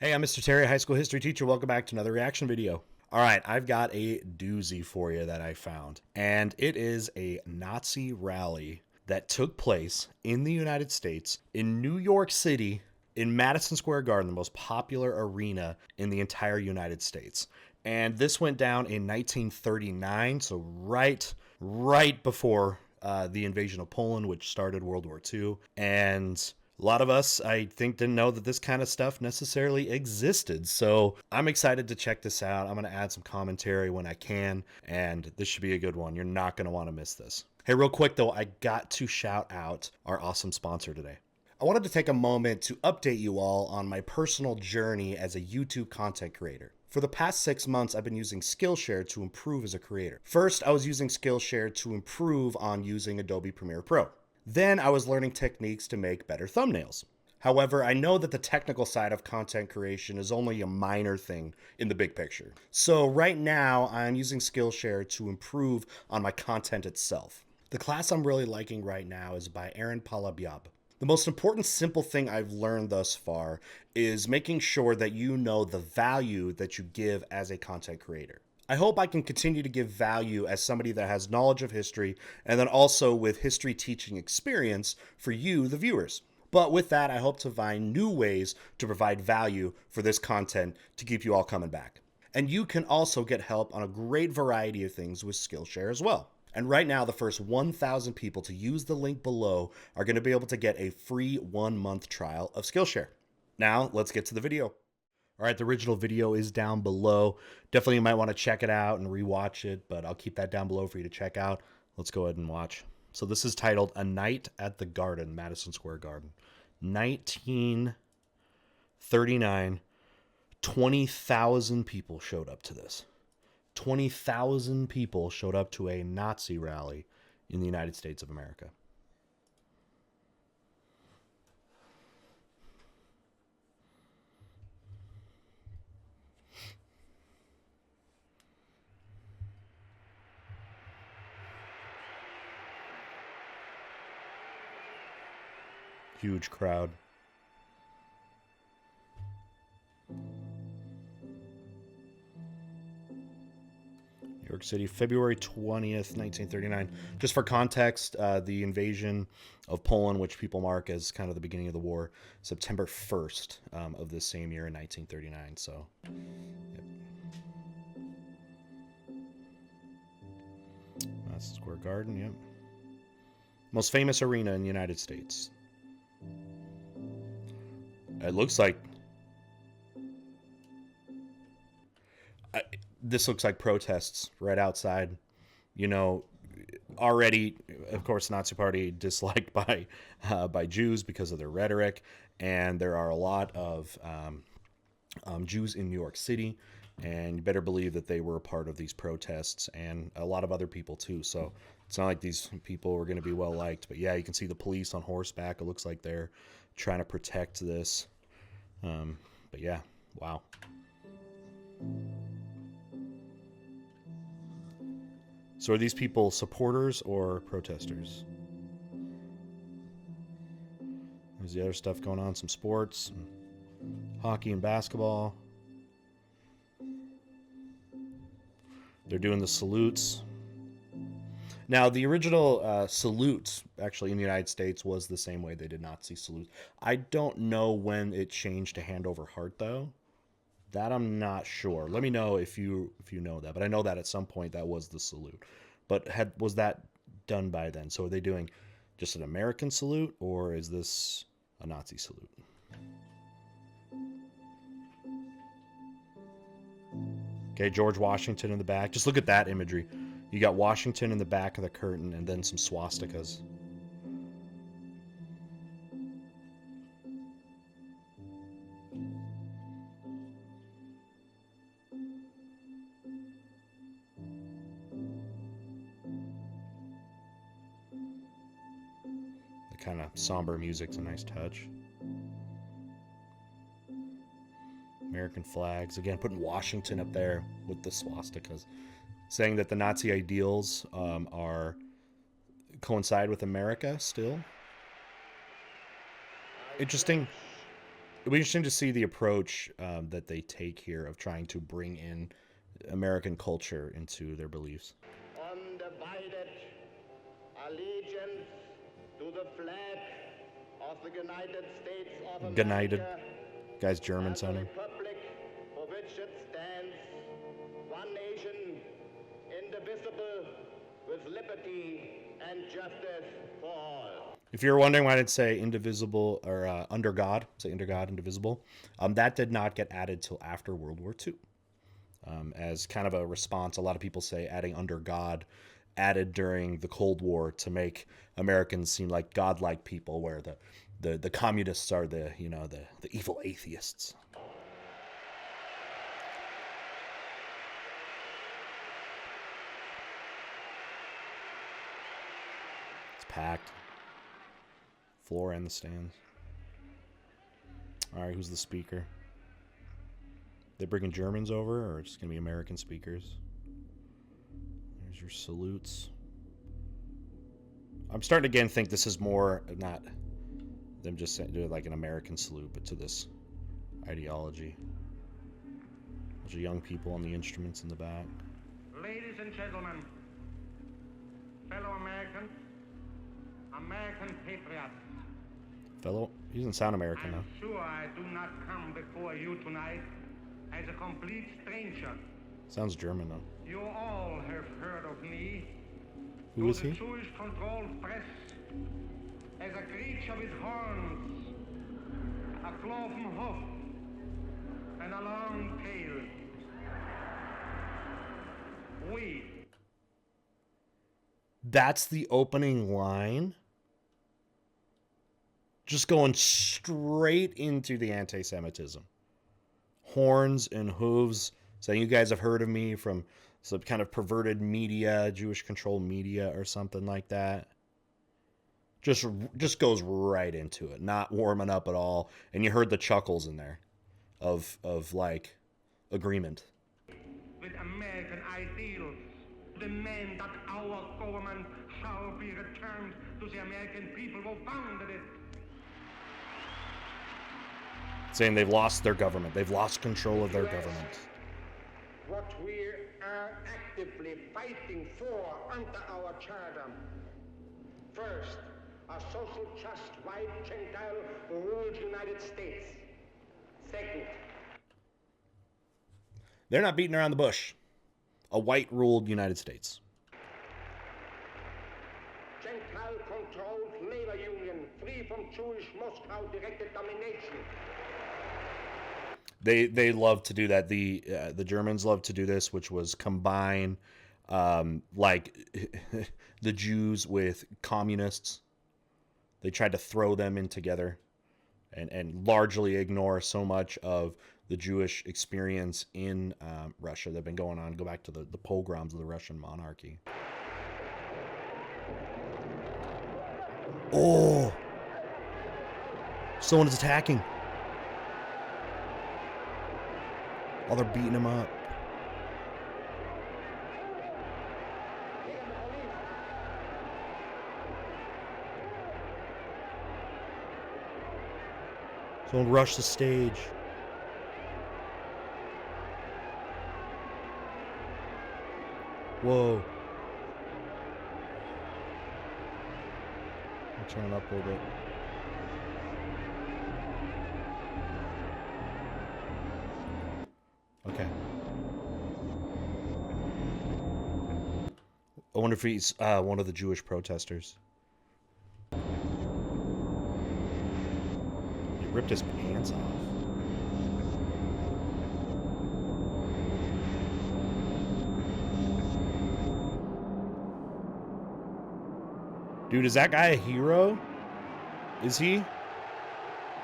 Hey, I'm Mr. Terry, high school history teacher. Welcome back to another reaction video. All right, I've got a doozy for you that I found, and it is a Nazi rally that took place in the United States, in New York City, in Madison Square Garden, the most popular arena in the entire United States. And this went down in 1939, so right before the invasion of Poland, which started World War II. And a lot of us, I think, didn't know that this kind of stuff necessarily existed. So I'm excited to check this out. I'm going to add some commentary when I can, and this should be a good one. You're not going to want to miss this. Hey, real quick though, I got to shout out our awesome sponsor today. I wanted to take a moment to update you all on my personal journey as a YouTube content creator. For the past 6 months, I've been using Skillshare to improve as a creator. First, I was using Skillshare to improve on using Adobe Premiere Pro. Then I was learning techniques to make better thumbnails. However, I know that the technical side of content creation is only a minor thing in the big picture. So right now, I'm using Skillshare to improve on my content itself. The class I'm really liking right now is by Aaron Palabiab. The most important simple thing I've learned thus far is making sure that you know the value that you give as a content creator. I hope I can continue to give value as somebody that has knowledge of history and then also with history teaching experience for you, the viewers. But with that, I hope to find new ways to provide value for this content to keep you all coming back. And you can also get help on a great variety of things with Skillshare as well. And right now, the first 1,000 people to use the link below are going to be able to get a free 1-month trial of Skillshare. Now, let's get to the video. All right, the original video is down below. Definitely you might want to check it out and rewatch it, but I'll keep that down below for you to check out. Let's go ahead and watch. So this is titled A Night at the Garden, Madison Square Garden. 1939, 20,000 people showed up to this. 20,000 people showed up to a Nazi rally in the United States of America. Huge crowd. New York City, February 20th, 1939. Just for context, the invasion of Poland, which people mark as kind of the beginning of the war, September 1st of this same year in 1939. So, yep. Madison Square Garden, yep. Most famous arena in the United States. It looks like... this looks like protests right outside. You know, already, of course, the Nazi Party disliked by Jews because of their rhetoric, and there are a lot of Jews in New York City, and you better believe that they were a part of these protests, and a lot of other people too. So it's not like these people were going to be well liked. But yeah, you can see the police on horseback. It looks like they're trying to protect this. But yeah, wow. So are these people supporters or protesters? There's the other stuff going on, some sports, hockey and basketball. They're doing the salutes. Now, the original salute, actually, in the United States was the same way they did Nazi salute. I don't know when it changed to hand over heart, though. That I'm not sure. Let me know if you know that. But I know that at some point that was the salute. But was that done by then? So are they doing just an American salute, or is this a Nazi salute? Okay, George Washington in the back. Just look at that imagery. You got Washington in the back of the curtain and then some swastikas. The kind of somber music's a nice touch. American flags. Again, putting Washington up there with the swastikas. Saying that the Nazi ideals coincide with America still. Interesting. It'll be interesting to see the approach that they take here of trying to bring in American culture into their beliefs. Undivided allegiance to the flag of the United States of United. America, Guy's German and the sounding. republic for which it stands, one nation, indivisible, with liberty and justice for all. If you're wondering why I didn't say indivisible or under God, say under God, indivisible, that did not get added till after World War II. As kind of a response, a lot of people say adding under God added during the Cold War to make Americans seem like godlike people, where the communists are the evil atheists. It's packed. Floor and the stands. All right, who's the speaker? They bringing Germans over, or just gonna be American speakers? There's your salutes. I'm starting to again think this is more not them just doing like an American salute, but to this ideology. There's young people on the instruments in the back. Ladies and gentlemen, fellow Americans, American patriots. He doesn't sound American I'm now. sure I do not come before you tonight as a complete stranger. Sounds German though. You all have heard of me. Who is he? The Jewish-controlled press as a creature with horns, a cloven hoof, and a long tail. That's the opening line. Just going straight into the anti-Semitism. Horns and hooves, saying you guys have heard of me from some kind of perverted media, Jewish-controlled media or something like that. Just goes right into it, not warming up at all. And you heard the chuckles in there of like agreement. With American ideals, demand that our government shall be returned to the American people who founded it. Saying they've lost their government. They've lost control of their government. What we are actively fighting for under our charter. First, a social just white Gentile ruled United States. Second, they're not beating around the bush. A white ruled United States. Gentile controlled labor union free from Jewish Moscow directed domination. They love to do that. The Germans love to do this, which was combine like the Jews with communists. They tried to throw them in together and largely ignore so much of the Jewish experience in Russia that have been going on. Go back to the pogroms of the Russian monarchy. Oh! Someone is attacking. Oh, they're beating him up. Someone rush the stage. Whoa. I'll turn it up a little bit. Okay. I wonder if he's one of the Jewish protesters. He ripped his pants off. Dude, is that guy a hero? Is he?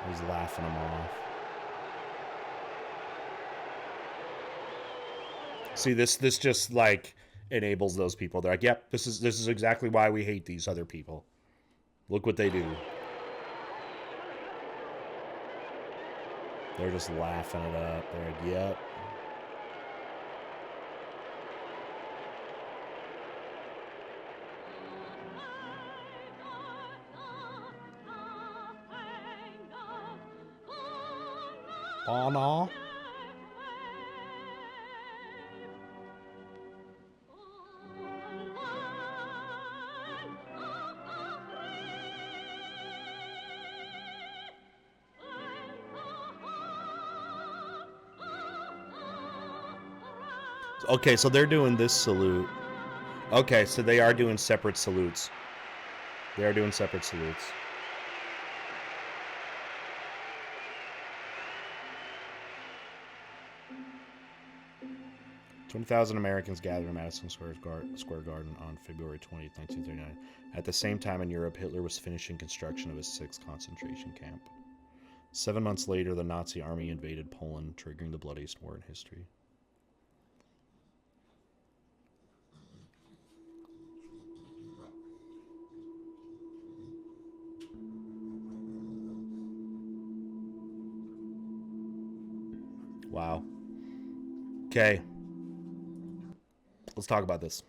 He's laughing him off. See, this just like enables those people. They're like, yep, this is exactly why we hate these other people. Look what they do. They're just laughing it up. They're like, yep. Oh no. Okay, so they're doing this salute. Okay, so they are doing separate salutes. They are doing separate salutes. 20,000 Americans gathered in Madison Square Garden on February 20th, 1939. At the same time in Europe, Hitler was finishing construction of his sixth concentration camp. 7 months later, the Nazi army invaded Poland, triggering the bloodiest war in history. Wow. Okay. Let's talk about this.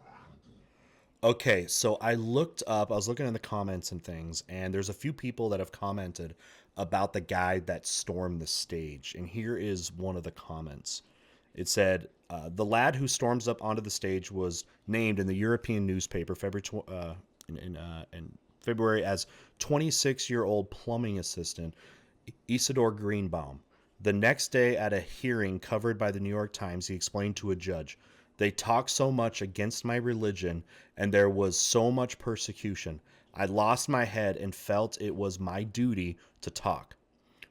Okay, so I was looking in the comments and things, and there's a few people that have commented about the guy that stormed the stage. And here is one of the comments. It said, the lad who storms up onto the stage was named in the European newspaper in February as 26-year-old plumbing assistant Isidore Greenbaum. The next day at a hearing covered by the New York Times, he explained to a judge, they talked so much against my religion, and there was so much persecution. I lost my head and felt it was my duty to talk.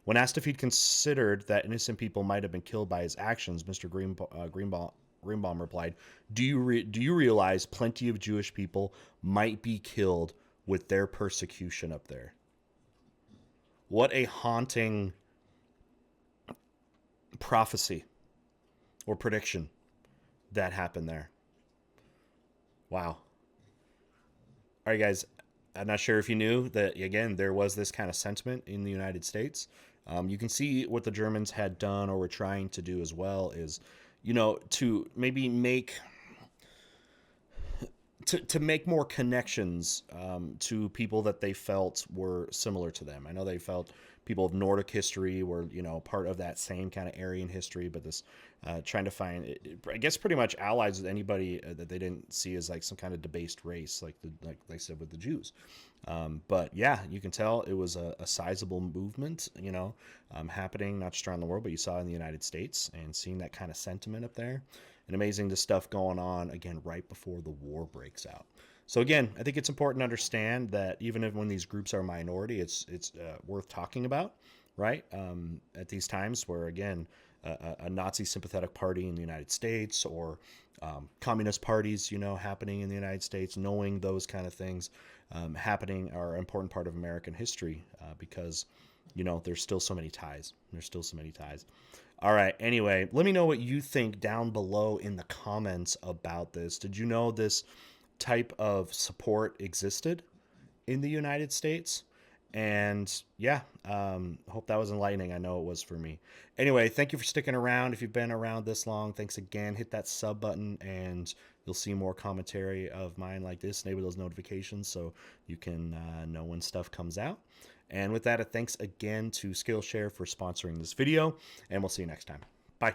When asked if he'd considered that innocent people might have been killed by his actions, Mr. Greenbaum replied, do you realize plenty of Jewish people might be killed with their persecution up there? What a haunting prophecy or prediction that happened there. Wow. All right, guys. I'm not sure if you knew that, again, there was this kind of sentiment in the United States. You can see what the Germans had done or were trying to do as well is, to maybe make to make more connections to people that they felt were similar to them. I know they felt people of Nordic history were, part of that same kind of Aryan history, but this trying to find, I guess, pretty much allies with anybody that they didn't see as like some kind of debased race, like I said with the Jews. But yeah, you can tell it was a sizable movement, happening not just around the world, but you saw in the United States, and seeing that kind of sentiment up there. And amazing, the stuff going on again right before the war breaks out. So again, I think it's important to understand that even when these groups are a minority, it's worth talking about, right? At these times where, again, a Nazi sympathetic party in the United States or communist parties, happening in the United States, knowing those kind of things happening are an important part of American history because, there's still so many ties. All right. Anyway, let me know what you think down below in the comments about this. Did you know this type of support existed in the United States? And yeah, hope that was enlightening. I know it was for me. Anyway, thank you for sticking around. If you've been around this long, thanks again. Hit that sub button and you'll see more commentary of mine like this. Enable those notifications so you can know when stuff comes out. And with that, thanks again to Skillshare for sponsoring this video, and we'll see you next time. Bye.